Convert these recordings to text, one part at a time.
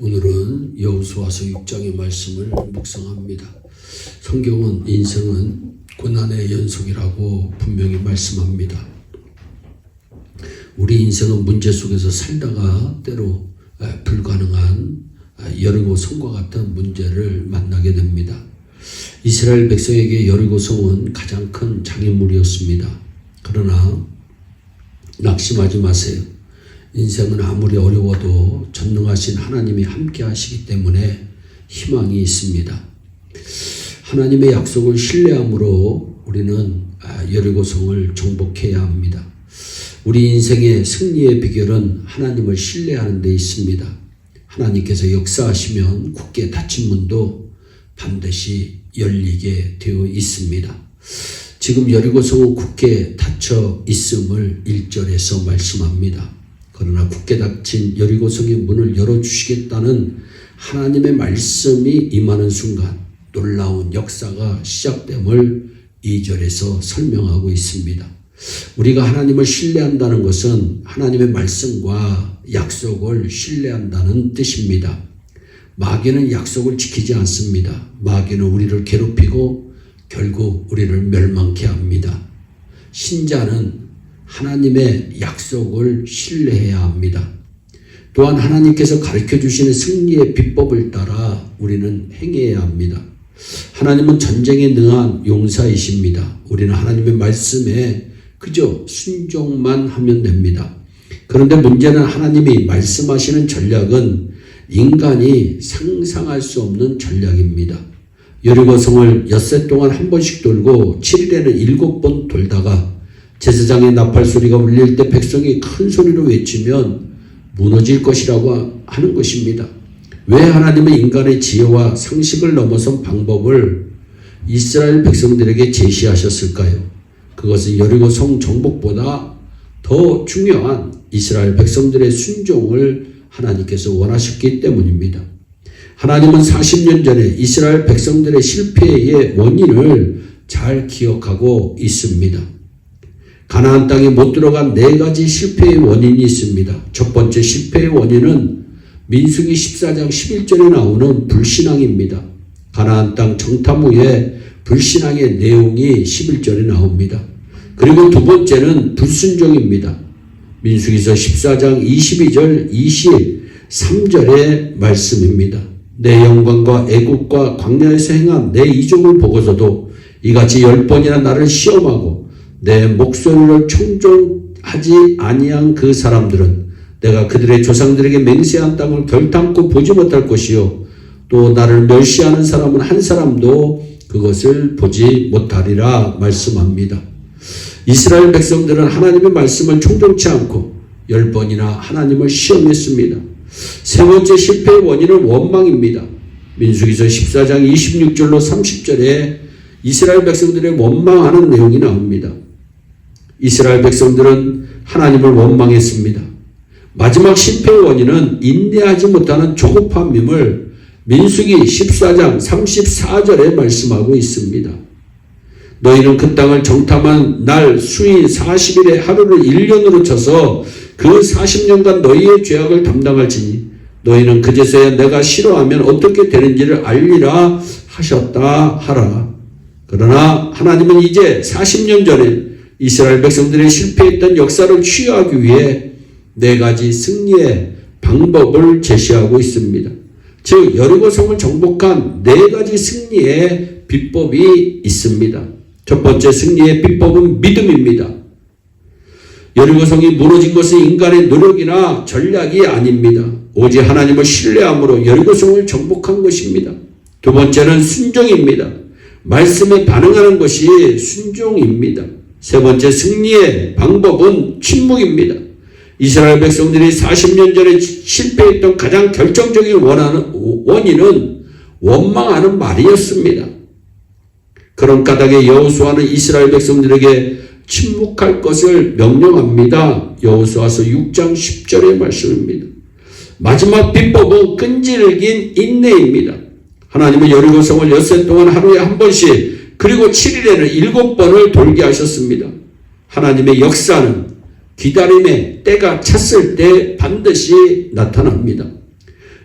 오늘은 여호수아서 6장의 말씀을 묵상합니다. 성경은 인생은 고난의 연속이라고 분명히 말씀합니다. 우리 인생은 문제 속에서 살다가 때로 불가능한 여리고 성과 같은 문제를 만나게 됩니다. 이스라엘 백성에게 여리고 성은 가장 큰 장애물이었습니다. 그러나 낙심하지 마세요. 인생은 아무리 어려워도 전능하신 하나님이 함께 하시기 때문에 희망이 있습니다. 하나님의 약속을 신뢰함으로 우리는 여리고성을 정복해야 합니다. 우리 인생의 승리의 비결은 하나님을 신뢰하는 데 있습니다. 하나님께서 역사하시면 굳게 닫힌 문도 반드시 열리게 되어 있습니다. 지금 여리고성은 굳게 닫혀 있음을 1절에서 말씀합니다. 그러나 굳게 닫힌 여리고성의 문을 열어주시겠다는 하나님의 말씀이 임하는 순간 놀라운 역사가 시작됨을 2절에서 설명하고 있습니다. 우리가 하나님을 신뢰한다는 것은 하나님의 말씀과 약속을 신뢰한다는 뜻입니다. 마귀는 약속을 지키지 않습니다. 마귀는 우리를 괴롭히고 결국 우리를 멸망케 합니다. 신자는 하나님의 약속을 신뢰해야 합니다. 또한 하나님께서 가르쳐주시는 승리의 비법을 따라 우리는 행해야 합니다. 하나님은 전쟁에 능한 용사이십니다. 우리는 하나님의 말씀에 그저 순종만 하면 됩니다. 그런데 문제는 하나님이 말씀하시는 전략은 인간이 상상할 수 없는 전략입니다. 여리고성을 엿새 동안 한 번씩 돌고 7일에는 7번 돌다가 제사장의 나팔 소리가 울릴 때 백성이 큰 소리로 외치면 무너질 것이라고 하는 것입니다. 왜 하나님은 인간의 지혜와 상식을 넘어선 방법을 이스라엘 백성들에게 제시하셨을까요? 그것은 여리고 성 정복보다 더 중요한 이스라엘 백성들의 순종을 하나님께서 원하셨기 때문입니다. 하나님은 40년 전에 이스라엘 백성들의 실패의 원인을 잘 기억하고 있습니다. 가나안 땅에 못 들어간 4가지 실패의 원인이 있습니다. 첫 번째 실패의 원인은 민수기 14장 11절에 나오는 불신앙입니다. 가나안 땅 정탐 후에 불신앙의 내용이 11절에 나옵니다. 그리고 두 번째는 불순종입니다. 민수기서 14장 22절 23절의 말씀입니다. 내 영광과 애국과 광야에서 행한 내 이적을 보고서도 이같이 10번이나 나를 시험하고 내 목소리를 청종하지 아니한 그 사람들은 내가 그들의 조상들에게 맹세한 땅을 결탄코 보지 못할 것이요 또 나를 멸시하는 사람은 한 사람도 그것을 보지 못하리라 말씀합니다. 이스라엘 백성들은 하나님의 말씀을 청종치 않고 10번이나 하나님을 시험했습니다. 세 번째 실패의 원인은 원망입니다. 민수기서 14장 26절로 30절에 이스라엘 백성들의 원망하는 내용이 나옵니다. 이스라엘 백성들은 하나님을 원망했습니다. 마지막 실패의 원인은 인내하지 못하는 조급함임을 민수기 14장 34절에 말씀하고 있습니다. 너희는 그 땅을 정탐한 날 수인 40일의 하루를 1년으로 쳐서 그 40년간 너희의 죄악을 담당할지니 너희는 그제서야 내가 싫어하면 어떻게 되는지를 알리라 하셨다 하라. 그러나 하나님은 이제 40년 전에 이스라엘 백성들이 실패했던 역사를 치유하기 위해 4가지 승리의 방법을 제시하고 있습니다. 즉 여리고성을 정복한 4가지 승리의 비법이 있습니다. 첫 번째 승리의 비법은 믿음입니다. 여리고성이 무너진 것은 인간의 노력이나 전략이 아닙니다. 오직 하나님을 신뢰함으로 여리고성을 정복한 것입니다. 두 번째는 순종입니다. 말씀에 반응하는 것이 순종입니다. 세 번째 승리의 방법은 침묵입니다. 이스라엘 백성들이 40년 전에 실패했던 가장 결정적인 원인은 원망하는 말이었습니다. 그런 까닭에 여호수아는 이스라엘 백성들에게 침묵할 것을 명령합니다. 여호수아서 6장 10절의 말씀입니다. 마지막 비법은 끈질긴 인내입니다. 하나님은 여리고성을 엿새 동안 하루에 한 번씩 그리고 7일에는 7번을 돌게 하셨습니다. 하나님의 역사는 기다림의 때가 찼을 때 반드시 나타납니다.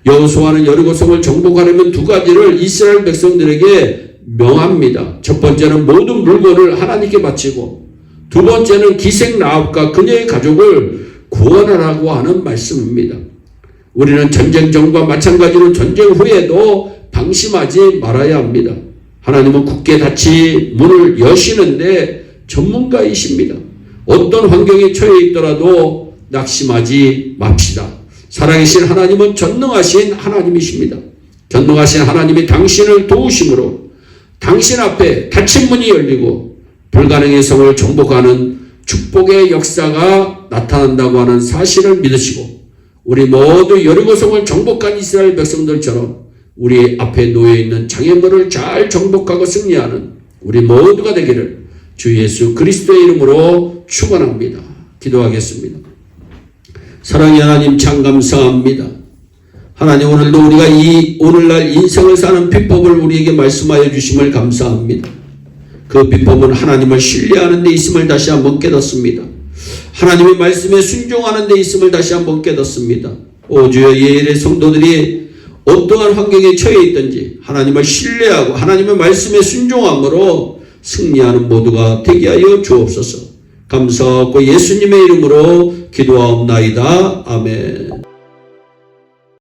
여호수아는 여리고성을 정복하려면 두 가지를 이스라엘 백성들에게 명합니다. 첫 번째는 모든 물건을 하나님께 바치고, 두 번째는 기생 라합과 그녀의 가족을 구원하라고 하는 말씀입니다. 우리는 전쟁 전과 마찬가지로 전쟁 후에도 방심하지 말아야 합니다. 하나님은 굳게 닫히 문을 여시는데 전문가이십니다. 어떤 환경에 처해 있더라도 낙심하지 맙시다. 살아계신 하나님은 전능하신 하나님이십니다. 전능하신 하나님이 당신을 도우심으로 당신 앞에 닫힌 문이 열리고 불가능의 성을 정복하는 축복의 역사가 나타난다고 하는 사실을 믿으시고, 우리 모두 여리고성을 정복한 이스라엘 백성들처럼 우리 앞에 놓여있는 장애물을 잘 정복하고 승리하는 우리 모두가 되기를 주 예수 그리스도의 이름으로 축원합니다. 기도하겠습니다. 사랑의 하나님, 참 감사합니다. 하나님, 오늘도 우리가 이 오늘날 인생을 사는 비법을 우리에게 말씀하여 주심을 감사합니다. 그 비법은 하나님을 신뢰하는 데 있음을 다시 한번 깨닫습니다. 하나님의 말씀에 순종하는 데 있음을 다시 한번 깨닫습니다. 오 주여, 예일의 성도들이 어떠한 환경에 처해 있든지 하나님을 신뢰하고 하나님의 말씀에 순종함으로 승리하는 모두가 되게 하여 주옵소서. 감사하고 예수님의 이름으로 기도하옵나이다. 아멘.